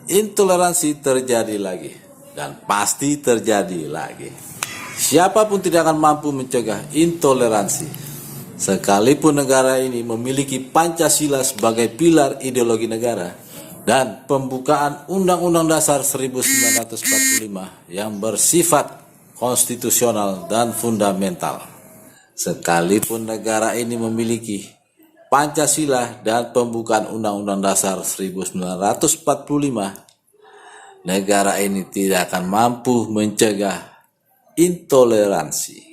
intoleransi terjadi lagi dan pasti terjadi lagi. Siapapun tidak akan mampu mencegah intoleransi. Sekalipun negara ini memiliki Pancasila sebagai pilar ideologi negara dan pembukaan Undang-Undang Dasar 1945 yang bersifat konstitusional dan fundamental. Sekalipun negara ini memiliki Pancasila dan pembukaan Undang-Undang Dasar 1945, negara ini tidak akan mampu mencegah intoleransi.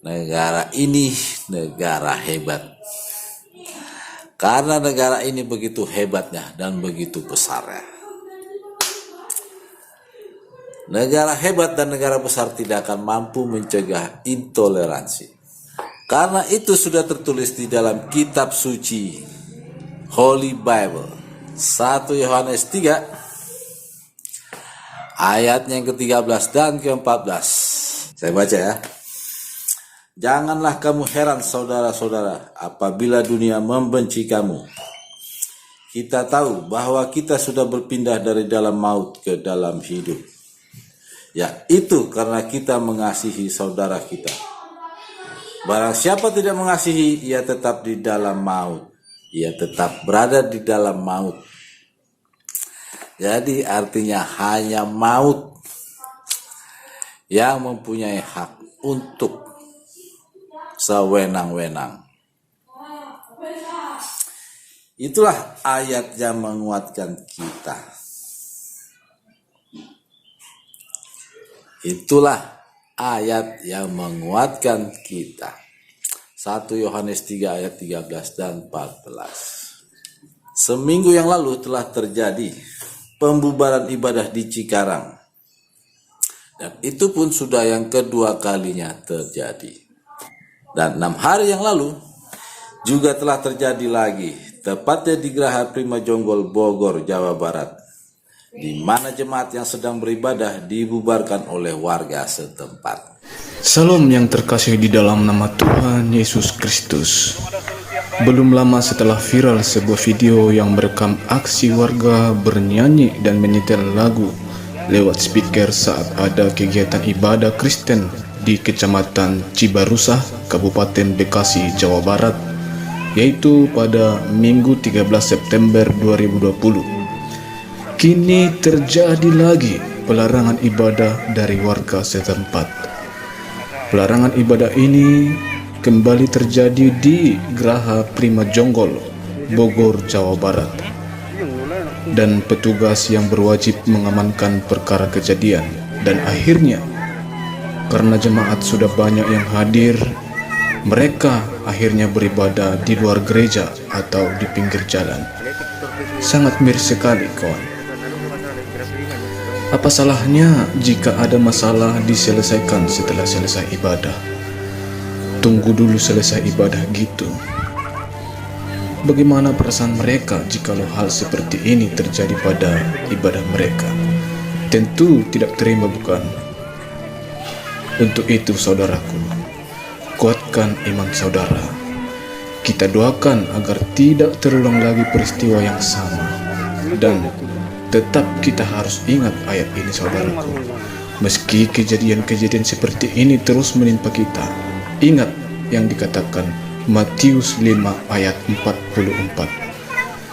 Negara ini negara hebat. Karena negara ini begitu hebatnya dan begitu besarnya. Negara hebat dan negara besar tidak akan mampu mencegah intoleransi. Karena itu sudah tertulis di dalam kitab suci Holy Bible 1 Yohanes 3 ayatnya yang ke-13 dan ke-14. Saya baca ya. Janganlah kamu heran saudara-saudara apabila dunia membenci kamu. Kita tahu bahwa kita sudah berpindah dari dalam maut ke dalam hidup. Ya, itu karena kita mengasihi saudara kita. Barang siapa tidak mengasihi, ia tetap di dalam maut. Ia tetap berada di dalam maut. Jadi artinya hanya maut yang mempunyai hak untuk sewenang-wenang. Itulah ayat yang menguatkan kita. Itulah ayat yang menguatkan kita. 1 Yohanes 3 ayat 13 dan 14. Seminggu yang lalu telah terjadi pembubaran ibadah di Cikarang. Dan itu pun sudah yang kedua kalinya terjadi. Dan 6 hari yang lalu juga telah terjadi lagi, tepatnya di Geraha Prima Jonggol, Bogor, Jawa Barat, di mana jemaat yang sedang beribadah dibubarkan oleh warga setempat. Salam yang terkasih di dalam nama Tuhan Yesus Kristus. Belum lama setelah viral sebuah video yang merekam aksi warga bernyanyi dan menyetel lagu lewat speaker saat ada kegiatan ibadah Kristen di Kecamatan Cibarusah, Kabupaten Bekasi, Jawa Barat, yaitu pada Minggu 13 September 2020. Kini terjadi lagi pelarangan ibadah dari warga setempat. Pelarangan ibadah ini kembali terjadi di Geraha Prima Jonggol, Bogor, Jawa Barat. Dan petugas yang berwajib mengamankan perkara kejadian. Dan akhirnya, karena jemaat sudah banyak yang hadir, mereka akhirnya beribadah di luar gereja atau di pinggir jalan. Sangat miris sekali, kawan. Apa salahnya jika ada masalah diselesaikan setelah selesai ibadah? Tunggu dulu selesai ibadah gitu. Bagaimana perasaan mereka jikalau hal seperti ini terjadi pada ibadah mereka? Tentu tidak terima, bukan? Untuk itu saudaraku, kuatkan iman saudara. Kita doakan agar tidak terulang lagi peristiwa yang sama. Dan tetap kita harus ingat ayat ini saudaraku. Meski kejadian-kejadian seperti ini terus menimpa kita, ingat yang dikatakan Matius 5 ayat 44.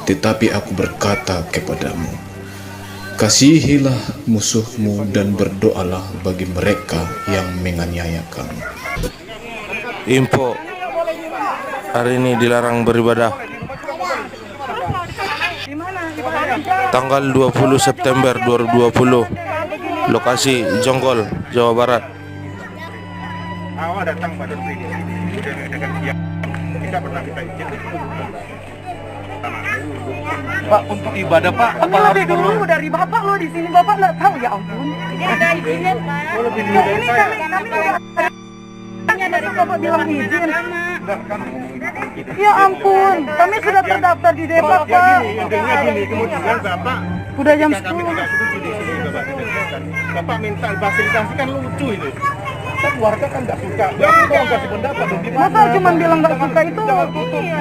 Tetapi aku berkata kepadamu, kasihilah musuhmu dan berdoalah bagi mereka yang menganiaya kamu. Info, hari ini dilarang beribadah. Tanggal 20 September 2020, lokasi Jonggol, Jawa Barat. Awal datang pada kita pernah minta izin. Pak, untuk ibadah Pak, apa lebih dulu dari Bapak lo di sini, Bapak nggak tahu, ya ampun. Ini ada izinnya Pak. Lebih dulu dari saya. Kami dari Bapak bilang izin. Ya ampun, kami sudah terdaftar di Depak, Pak. Gini, kemudian Bapak udah jam kami 10. tidak setuju di sini Bapak minta fasilitasi kan lucu itu. Kan warga kan nggak suka. Berarti tolong kasih pendapat dong. Gimana? Masa cuma bilang nggak suka itu?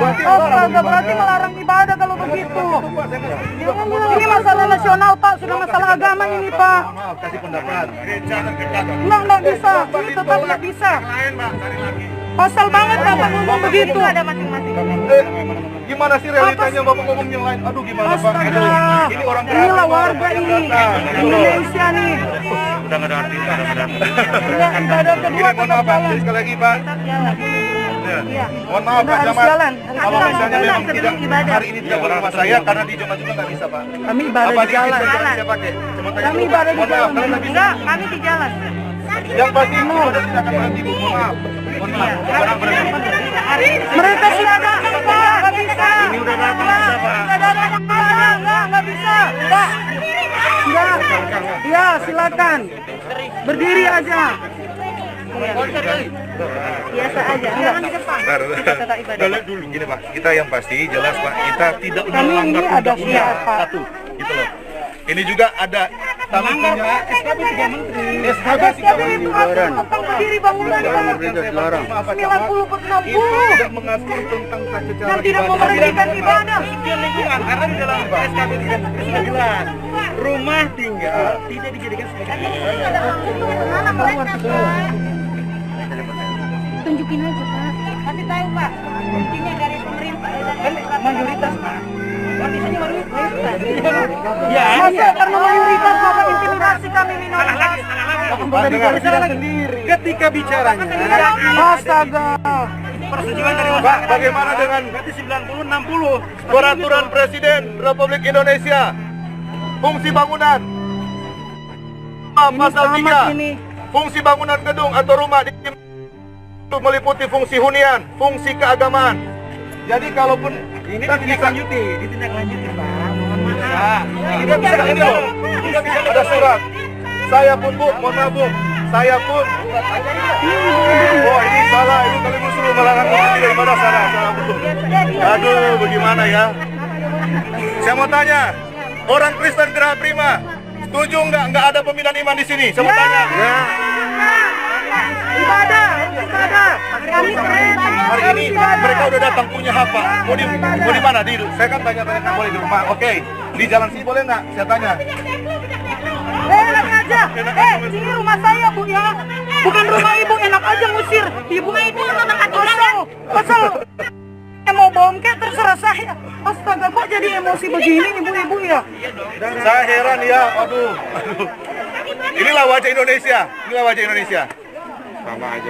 Astaga, berarti melarang ibadah kalau begitu. Ini masalah nasional Pak, sudah masalah agama ini Pak. Maaf, kasih pendapat. Nggak bisa, ini tetap nggak bisa. Pasal banget Bapak ngomong begitu. Ada masing-masing. Gimana sih realitanya Bapak ngomong yang lain? Aduh gimana Pak? Astaga, Ini orang inilah warga ini, Indonesia nih. Udah nggak ada arti, udah nggak ada arti. Ya, ibadah kedua Mohon tetap maaf Pak, jalan. sekali lagi Pak. Iya. Mohon maaf Pak Harus Camat. jalan. Kalau Harus misalnya jalan memang sebelum tidak ibadah. hari ini tidak boleh rumah saya karena di Jumat juga nggak bisa Pak. Kami ibadah Apa di jalan. saya pakai? Cuma tanya Kami dulu, Pak. ibadah di Mohon maaf, jalan. kalau nggak bisa. Enggak, kami di jalan. Yang pasti ibadah tidak akan berhenti Bu. Mohon maaf. Mohon maaf. Barang berhenti. Mereka sudah datang Pak, nggak bisa. Ini udah datang bisa Pak. Sudah datang nggak bisa. Pak, enggak. Ya, silakan. Berdiri aja. Biasa aja. Jangan di depan. Kita tetap ibadah. Dulu gini Pak, kita yang pasti jelas Pak, kita tidak Kami ini melanggar ada undang-undang syiar, Pak. satu, gitu loh. Ini juga ada kami punya SKB 3 Menteri. SKB 3 Jadi itu Menteri. tentang berdiri bangunan Pak. 90 per 60. Itu sudah mengatur tentang tata cara Dan tidak memberhentikan ibadah. lingkungan karena di dalam SKB 3 Menteri sudah jelas. Rumah tinggal tidak dijadikan sebagai Tunjukin aja Pak. Kasih tahu Pak. Kuncinya dari pemerintah. mayoritas Pak. Di sini mayoritas. Ya. Masa karena mayoritas Bapak intimidasi kami minoritas. Salah sendiri. Ketika bicaranya Astaga. persetujuan dari Pak, bagaimana dengan 90-60 peraturan Presiden Republik Indonesia fungsi bangunan pasal Sama 3 ini. fungsi bangunan gedung atau rumah meliputi fungsi hunian, fungsi keagamaan. Jadi kalaupun ini ditindaklanjuti Pak, mohon maaf. Tidak bisa ini loh, tidak bisa ada surat. Saya pun Bu, mohon maaf Bu, saya pun. Oh ini salah, ini kali suruh melarang daripada salah betul. Aduh, bagaimana ya? Saya mau tanya, orang Kristen Geraha Prima, setuju nggak ada pembinaan iman di sini? Saya mau tanya. Ibadah. Hari ini mereka udah datang punya hak Pak. Mau di mana? Saya kan tanya-tanya nggak boleh di rumah. Oke, di jalan sini boleh nggak? Saya tanya. Enak aja. Ini rumah saya Bu ya. Bukan rumah Ibu, enak aja ngusir. Ibu itu asal mau bom kayak terserah saya. Astaga, kok jadi emosi begini ibu-ibu ya? Saya heran ya. Aduh. Inilah wajah Indonesia. Inilah wajah Indonesia.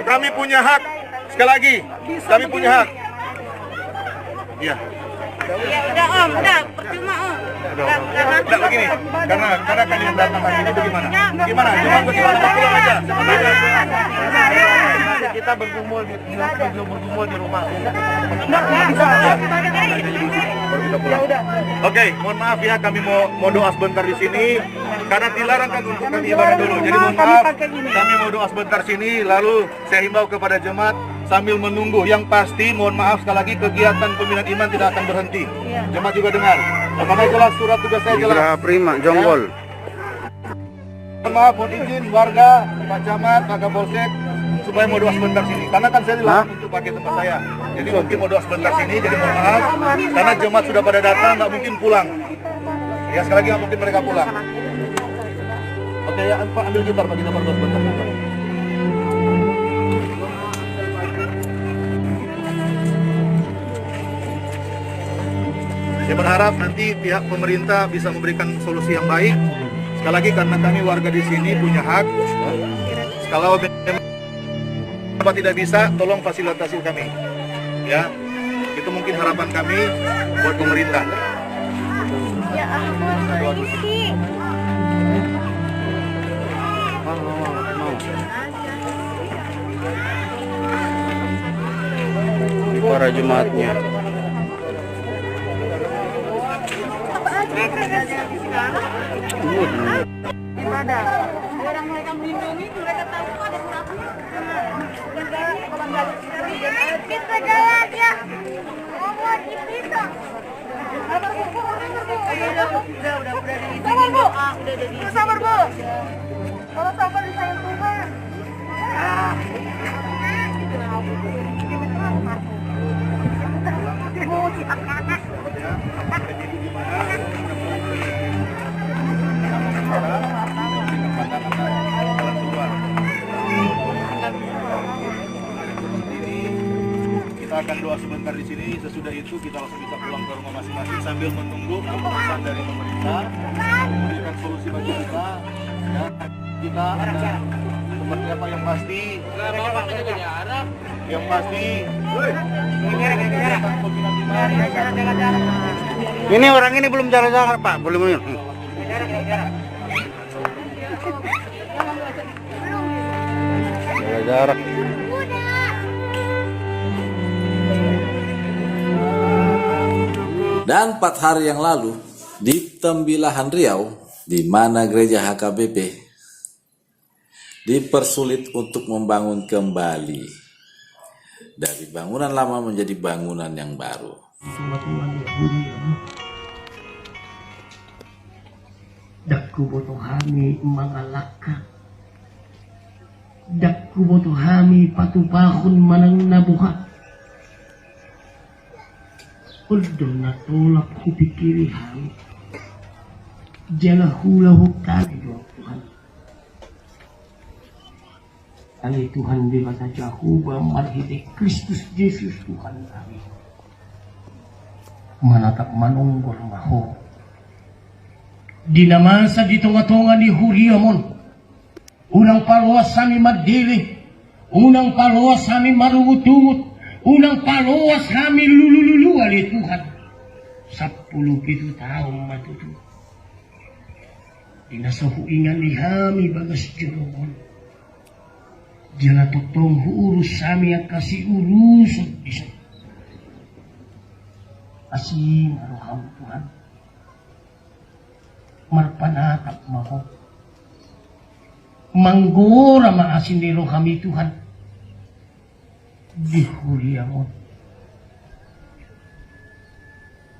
Kami punya hak. Sekali lagi, kami punya hak. Iya. Ya udah Om, udah percuma Om. Enggak begini. Karena kalian datang hari ini bagaimana? Gimana? Cuma bagaimana? Pulang aja. Kita bergumul di rumah. Oke, mohon maaf ya, kami mau doa sebentar di sini karena dilarang kan untuk kami ibadah dulu. Jadi mohon maaf, kami mau doa sebentar sini, lalu saya himbau kepada jemaat sambil menunggu. Yang pasti, mohon maaf sekali lagi, kegiatan pembinaan iman tidak akan berhenti. Jemaat juga dengar. Karena jelas surat tugas saya jelas. Geraha Prima, Jonggol. Mohon maaf, mohon izin warga, Pak Camat, Pak Kapolsek, supaya mau doa sebentar sini. Karena kan saya dilarang untuk pakai tempat saya. Jadi mungkin mau doa sebentar sini, jadi mohon maaf. Karena jemaat sudah pada datang, nggak mungkin pulang. Ya sekali lagi nggak mungkin mereka pulang. Oke ya, Pak ambil gitar, Pak, kita berdoa sebentar. Saya berharap nanti pihak pemerintah bisa memberikan solusi yang baik. Sekali lagi karena kami warga di sini punya hak. Kalau memang tidak bisa, tolong fasilitasi kami. Ya, itu mungkin harapan kami buat pemerintah. Ya ampun, ini sih. Para jemaatnya. Ibadah. Orang mereka melindungi, mereka tahu ada suratnya. Kita jalan ya. Allah kita. Udah. Sabar Bu. Kalau sabar disayang Tuhan. Kita akan doa sebentar di sini. Sesudah itu kita langsung bisa pulang ke rumah masing-masing sambil menunggu keputusan dari pemerintah memberikan solusi bagi kita. Ya, kita ada seperti apa yang pasti. Yang pasti. Ini orang ini belum jalan-jalan Pak, belum. Jaga jarak. Dan 4 hari yang lalu di Tembilahan Riau, di mana gereja HKBP dipersulit untuk membangun kembali dari bangunan lama menjadi bangunan yang baru. Dakku boto hami mangalaka, dakku boto hami patupahun manang nabuhat. Udah natolak kupikiri hami, jala hula hukali doa Tuhan. Kali Tuhan di mata Jahuba marhide Kristus Yesus Tuhan kami. Manatap manunggol maho. Dinamasa di tonga-tonga di Huriamon. Unang paluas sami madili. Unang paluas sami marungut-ungut. Unang paluas kami lulu-lulu ali Tuhan. 10 tahun matutu. Dinasahuingan ni hami bagas jeromon. Jala totong urus sami yang kasih urus bisa. Kasih maroham Tuhan. Marpanatap maho. Manggora maasin ni rohami Tuhan. Di Huriamon.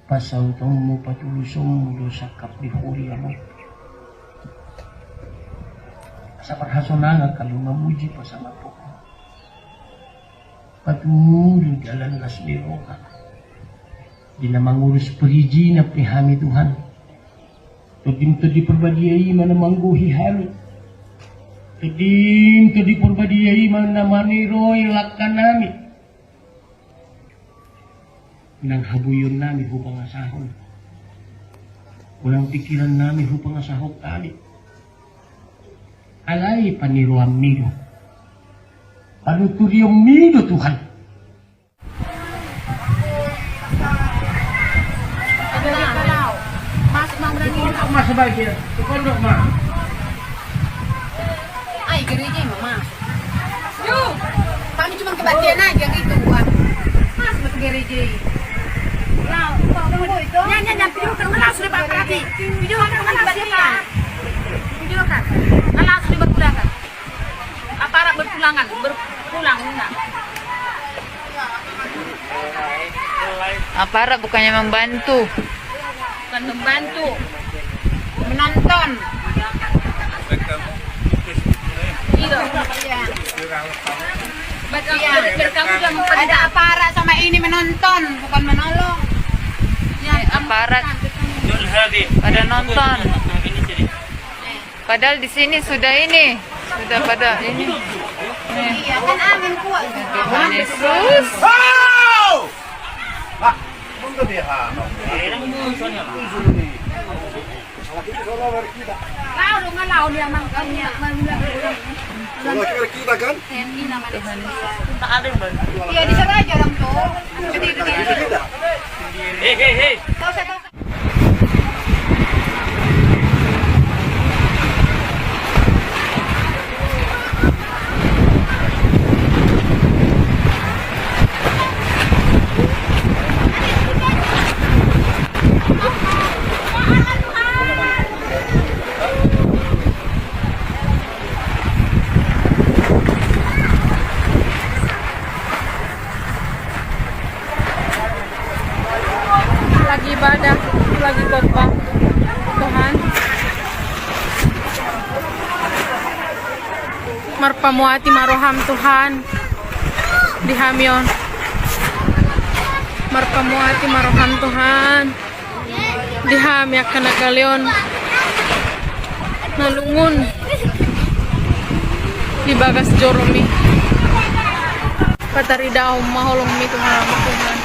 Pasal tong mo patulusong mulo sakap di Huriamon. Sa parhasonanga kalau mamuji pasama po. Patuloy dalan las niroka. Di na mangurus periji na prihami Tuhan. Tudim to di perbadiai mana mangguhi halo. Tudim to di perbadiai mana maniroy lakkan nami. Nang habuyon nami hupang asahon. Walang pikiran nami hupang asahok kami. Alay paniruang mido. Panuturyong mido Tuhan. Mas sebagian, pondok mah. Ay, gereja mama. Yuk, kami cuma kebaktian aja gitu, Wak. Mas, ke gereja. Nah, tunggu itu. Nyanyi, video kan ngelas di Pak Prati. Video kan ngelas ya, Kak. Video kan ngelas di berpulangan. Aparat berpulangan, berpulang enggak. Aparat bukannya membantu. Bukan membantu. Menonton. Iya. Ada aparat sama ini menonton, bukan menolong. Ya, Aparat pada nonton. Padahal di sini sudah pada ini. iya kan amin kuat. Tuhan Yesus. Lau dong lau dia mangkanya. Kita kan? Iya di sana aja orang tuh. Hei. Tahu saya. Lagi ibadah, lagi khotbah Tuhan. marpamuati maroham Tuhan di Hamion. Marpamuati maroham Tuhan di Hamiak Kanagalion nalungun di bagas joromi pataridahom maholong mi Tuhan Tuhan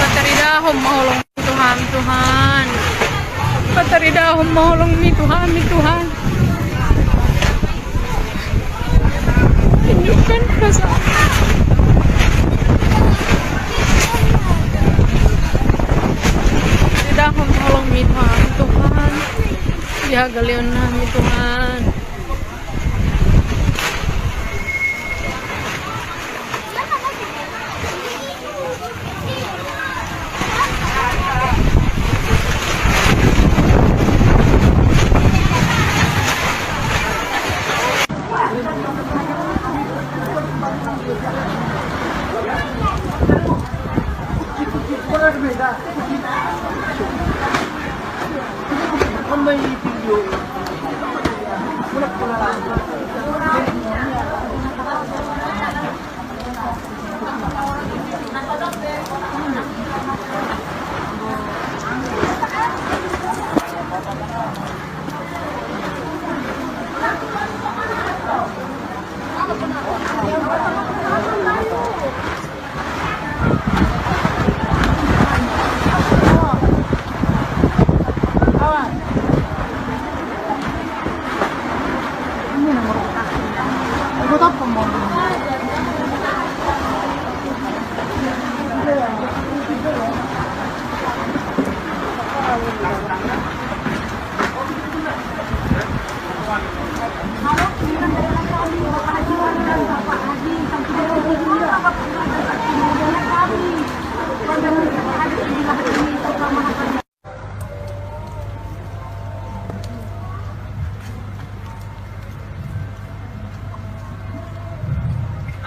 pataridahom maholong mi Tuhan Tuhan pataridahom maholong mi Tuhan tunjukkan kasih pataridahom maholong mi Tuhan Tuhan jaga leon mi Tuhan.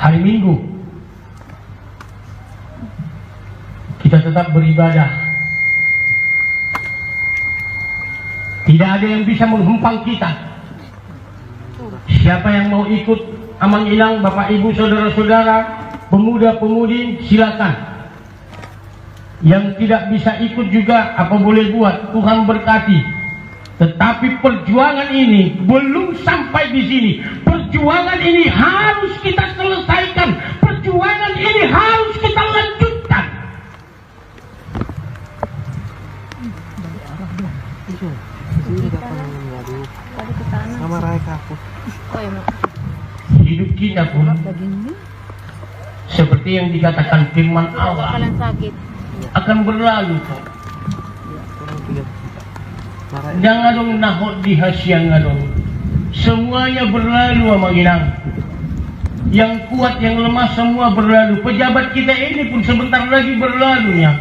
Hari Minggu kita tetap beribadah. Tidak ada yang bisa menghempang kita. Siapa yang mau ikut amang ilang, Bapak Ibu, saudara-saudara, pemuda-pemudi, silakan. Yang tidak bisa ikut juga apa boleh buat, Tuhan berkati. Tetapi perjuangan ini belum sampai di sini. Perjuangan ini harus kita selesaikan. Perjuangan ini harus kita lanjutkan. Hidup kita pun seperti yang dikatakan firman Allah akan berlalu. Jangan dong nahot di hasyang dong. Semuanya berlalu amang inang. Yang kuat, yang lemah semua berlalu. Pejabat kita ini pun sebentar lagi berlalunya.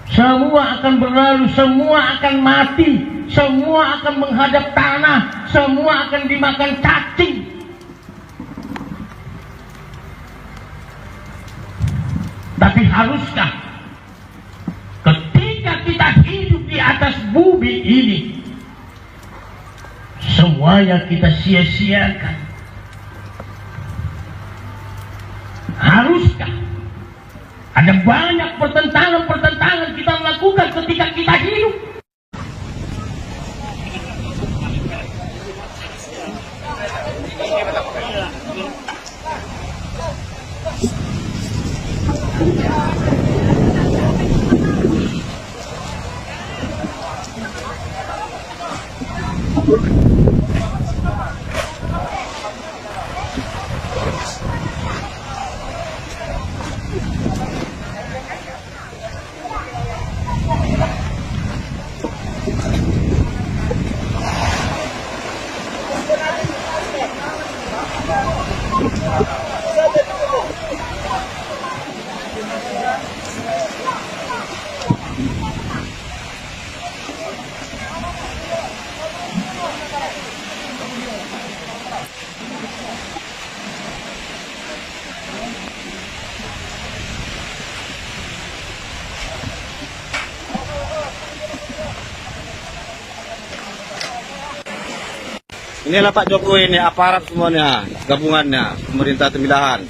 Semua akan berlalu, semua akan mati, semua akan menghadap tanah, semua akan dimakan cacing. Tapi haruskah ketika kita hidup di atas bumi ini semuanya kita sia-siakan? Haruskah ada banyak pertentangan kita lakukan ketika kita hidup? Inilah Pak Jokowi ini, aparat semuanya, gabungannya, pemerintah pemilihan.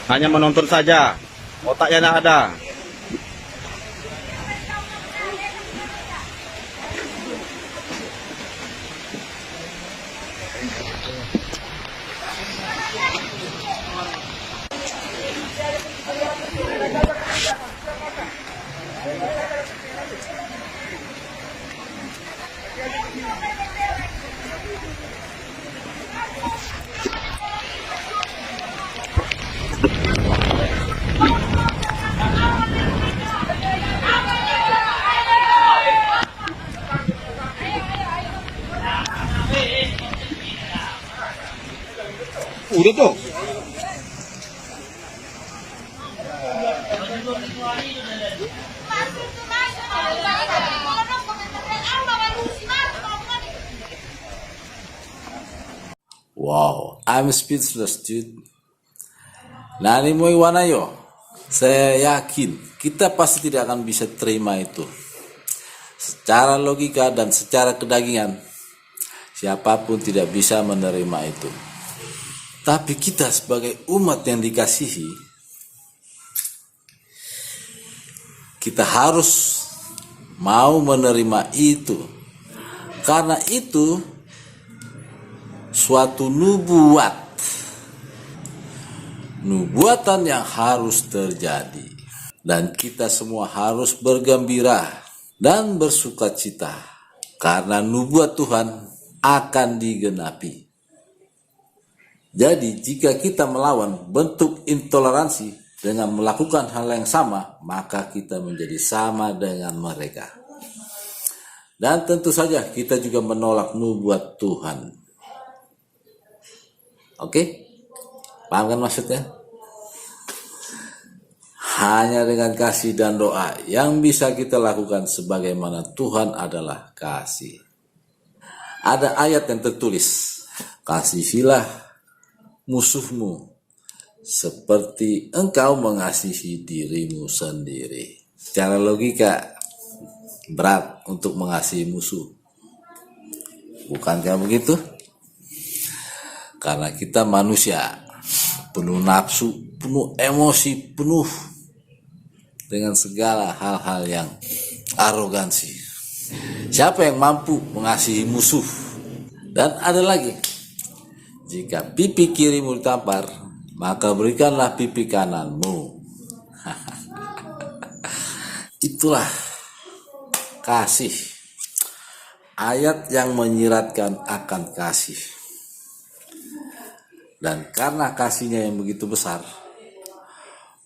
Hanya menonton saja, otaknya tidak ada. Udah tuh. Wow, I'm speechless, dude. Nani mo iwana yo. Saya yakin kita pasti tidak akan bisa terima itu. Secara logika dan secara kedagingan, siapapun tidak bisa menerima itu. Tapi kita sebagai umat yang dikasihi, kita harus mau menerima itu. Karena itu suatu nubuatan yang harus terjadi. Dan kita semua harus bergembira dan bersukacita karena nubuat Tuhan akan digenapi. Jadi jika kita melawan bentuk intoleransi dengan melakukan hal yang sama, maka kita menjadi sama dengan mereka. Dan tentu saja kita juga menolak nubuat Tuhan. Oke? Paham kan maksudnya? Hanya dengan kasih dan doa yang bisa kita lakukan sebagaimana Tuhan adalah kasih. Ada ayat yang tertulis, kasihilah musuhmu seperti engkau mengasihi dirimu sendiri. Secara logika berat untuk mengasihi musuh, bukankah begitu? Karena kita manusia penuh nafsu, penuh emosi, penuh dengan segala hal-hal yang arogansi. Siapa yang mampu mengasihi musuh? Dan ada lagi, jika pipi kirimu ditampar, maka berikanlah pipi kananmu. Itulah kasih. Ayat yang menyiratkan akan kasih. Dan karena kasihnya yang begitu besar,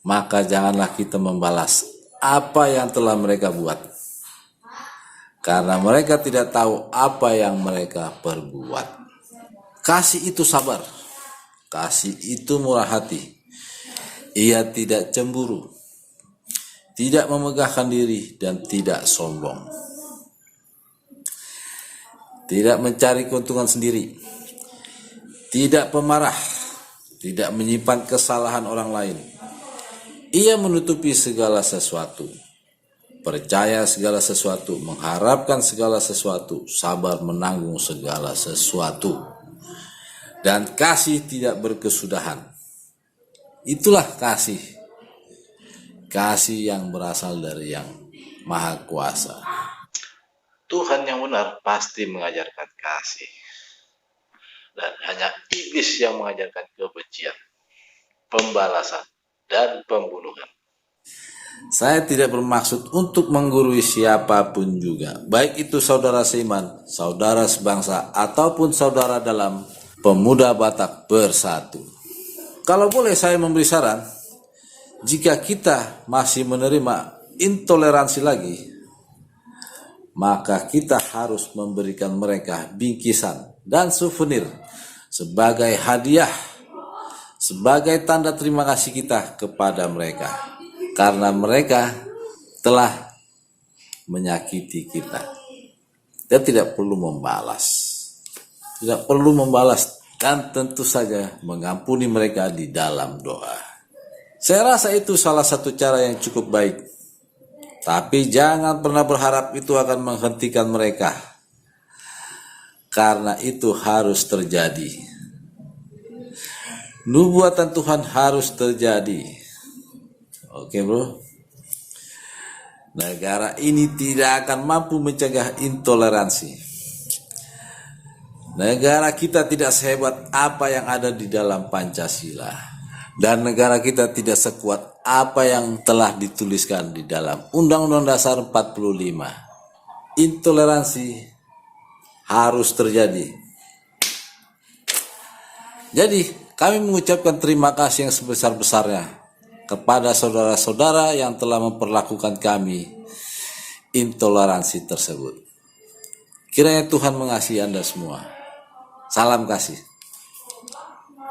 maka janganlah kita membalas apa yang telah mereka buat. Karena mereka tidak tahu apa yang mereka perbuat. Kasih itu sabar, kasih itu murah hati. Ia tidak cemburu, tidak memegahkan diri, dan tidak sombong. Tidak mencari keuntungan sendiri, tidak pemarah, tidak menyimpan kesalahan orang lain. Ia menutupi segala sesuatu, percaya segala sesuatu, mengharapkan segala sesuatu, sabar menanggung segala sesuatu. Dan kasih tidak berkesudahan. Itulah kasih. Kasih yang berasal dari yang Maha Kuasa. Tuhan yang benar pasti mengajarkan kasih. Dan hanya iblis yang mengajarkan kebencian, pembalasan, dan pembunuhan. Saya tidak bermaksud untuk menggurui siapapun juga, baik itu saudara seiman, saudara sebangsa, ataupun saudara dalam Pemuda Batak Bersatu. Kalau boleh saya memberi saran, jika kita masih menerima intoleransi lagi, maka kita harus memberikan mereka bingkisan dan souvenir sebagai hadiah, sebagai tanda terima kasih kita kepada mereka, karena mereka telah menyakiti kita. Dan tidak perlu membalas. Tidak perlu membalas, dan tentu saja mengampuni mereka di dalam doa. Saya rasa itu salah satu cara yang cukup baik. Tapi jangan pernah berharap itu akan menghentikan mereka, karena itu harus terjadi. Nubuatan Tuhan harus terjadi. Oke bro. Negara ini tidak akan mampu mencegah intoleransi. Negara kita tidak sehebat apa yang ada di dalam Pancasila. Dan negara kita tidak sekuat apa yang telah dituliskan di dalam Undang-Undang Dasar 45. Intoleransi harus terjadi. Jadi, kami mengucapkan terima kasih yang sebesar-besarnya kepada saudara-saudara yang telah memperlakukan kami intoleransi tersebut. Kiranya Tuhan mengasihi Anda semua. Salam kasih.